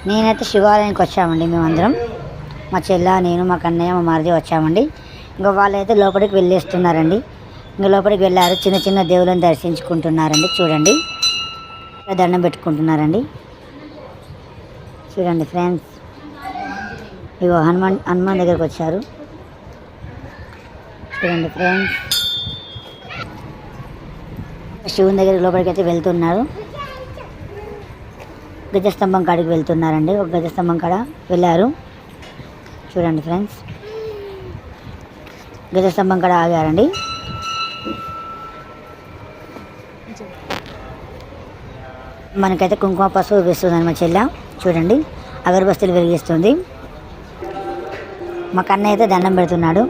నేనైతే శివాలయానికి వచ్చామండి. మేమందరం మా చెల్ల, నేను, మా కన్నయ్య, మా మరిది వచ్చామండి. ఇంకా వాళ్ళైతే లోపలికి వెళ్ళేస్తున్నారండి. ఇంకా లోపలికి వెళ్ళారు. చిన్న చిన్న దేవులను దర్శించుకుంటున్నారండి. చూడండి, దండం పెట్టుకుంటున్నారండి. చూడండి ఫ్రెండ్స్, ఇగో హనుమాన్ దగ్గరికి వచ్చారు. చూడండి ఫ్రెండ్స్, శివుని దగ్గర లోపలికి అయితే వెళ్తున్నారు. గజస్తంభం కాడికి వెళ్తున్నారండి. ఒక గజస్తంభం కాడ వెళ్ళారు. చూడండి ఫ్రెండ్స్, గజస్తంభం కాడ ఆగారండి. మనకైతే కుంకుమ పసుపు వేస్తుందని మా చెల్ల. చూడండి, అగరబస్తీలు వెలిగిస్తుంది. మా కన్నయ్య అయితే దండం పెడుతున్నాడు.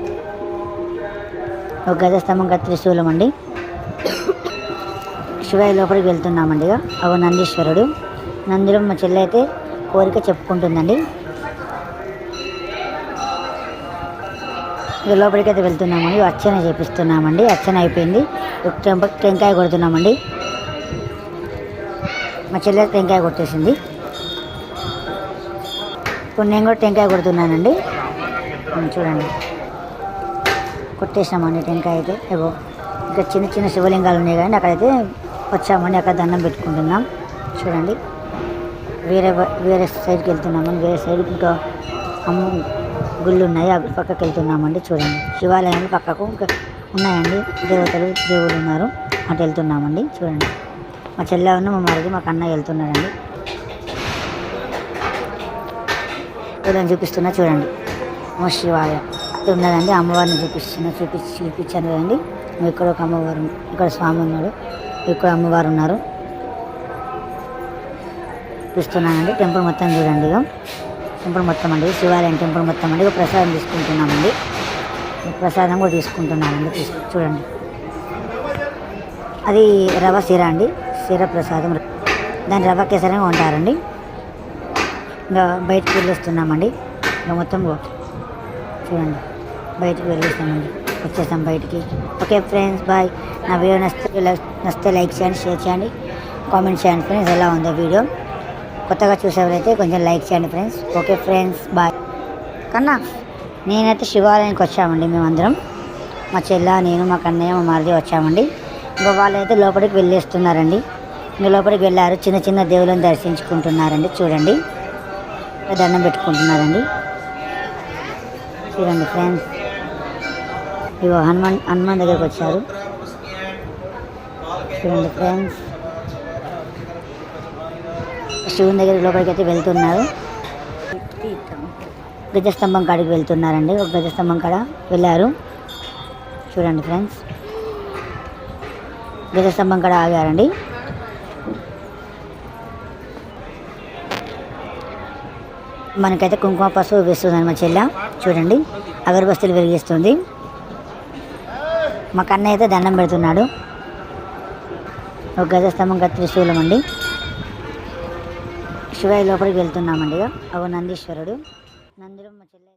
ఒక గజస్తంభం కాడ త్రిశూలం అండి. శివయ్య లోపలికి వెళ్తున్నామండి. అవ నందీశ్వరుడు. నందిలో మా చెల్లి అయితే కోరిక చెప్పుకుంటుందండి. ఇక లోపలికి అయితే వెళ్తున్నామండి. అర్చన చేపిస్తున్నామండి. అర్చన అయిపోయింది. టెంకాయ కొడుతున్నామండి. మా చెల్లి టెంకాయ కొట్టేసింది. ఇప్పుడు నేను కూడా టెంకాయ కొడుతున్నానండి. చూడండి, కొట్టేసామండి టెంకాయ అయితే. ఏవో ఇంకా చిన్న చిన్న శివలింగాలు ఉన్నాయి కానీ అక్కడైతే వచ్చామండి. అక్కడ దండం పెట్టుకుంటున్నాం. చూడండి, వేరే సైడ్కి వెళ్తున్నామండి. వేరే సైడ్ ఇంకా గుళ్ళు ఉన్నాయి, అవి పక్కకి వెళ్తున్నామండి. చూడండి, శివాలయాలు పక్కకు ఇంకా ఉన్నాయండి. దేవుళ్ళు ఉన్నారు. అటు వెళ్తున్నామండి. చూడండి, మా చెల్లె ఉన్న మా మరిది, మా కన్నయ్య వెళ్తున్నారండి. వీళ్ళని చూపిస్తున్నా. చూడండి, మా శివాలయం ఉన్నదండి. అమ్మవారిని చూపించాను కదండి. ఇక్కడ ఒక అమ్మవారు, ఇక్కడ స్వామి ఉన్నాడు, ఇక్కడ అమ్మవారు ఉన్నారు. చూస్తున్నానండి. టెంపుల్ మొత్తం చూడండి. టెంపుల్ మొత్తం అండి, శివాలయం టెంపుల్ మొత్తం అండి. ప్రసాదం తీసుకుంటున్నామండి. ప్రసాదం కూడా తీసుకుంటున్నామండి. చూడండి, అది రవ సిర అండి. సిర ప్రసాదం, దాన్ని రవ కేసరంగా ఉంటారండి. ఇంకా బయటకు వెళ్ళేస్తున్నామండి. ఇంకా మొత్తం చూడండి, బయటకు వెళ్ళేస్తామండి. వచ్చేస్తాం బయటికి. Okay friends, bye. నా వీడియో నచ్చితే లైక్ చేయండి, షేర్ చేయండి, కామెంట్ చేయండి ఫ్రెండ్స్. ఎలా ఉందో వీడియో కొత్తగా చూసేవారైతే కొంచెం లైక్ చేయండి ఫ్రెండ్స్. Okay friends, bye. కన్నా నేనైతే శివాలయానికి వచ్చామండి. మేమందరం మా చెల్ల, నేను, మా కన్నయ్య, మా మరిది వచ్చామండి. ఇంకా వాళ్ళైతే లోపలికి వెళ్ళేస్తున్నారండి. ఇంకా లోపలికి వెళ్ళారు. చిన్న చిన్న దేవులను దర్శించుకుంటున్నారండి. చూడండి, దండం పెట్టుకుంటున్నారండి. చూడండి ఫ్రెండ్స్, ఇగో హనుమాన్ దగ్గరికి వచ్చారు. చూడండి ఫ్రెండ్స్, శివుని దగ్గర లోపలికి అయితే వెళ్తున్నారు. గజస్తంభం కాడికి వెళ్తున్నారండి. ఒక గజస్తంభం కాడ వెళ్ళారు. చూడండి ఫ్రెండ్స్, గజస్తంభం కాడ ఆగారండి. మనకైతే కుంకుమ పసుపు వేస్తుందని మా చెల్ల. చూడండి, అగరబస్తీలు వెలిగిస్తుంది. మా కన్నయ్య అయితే దండం పెడుతున్నాడు. ఒక గజస్తంభం కాడ త్రిశూలం అండి. శివయ్య లోపలికి వెళ్తున్నామండి. అవ నందీశ్వరుడు. నందిలో మా చెల్లె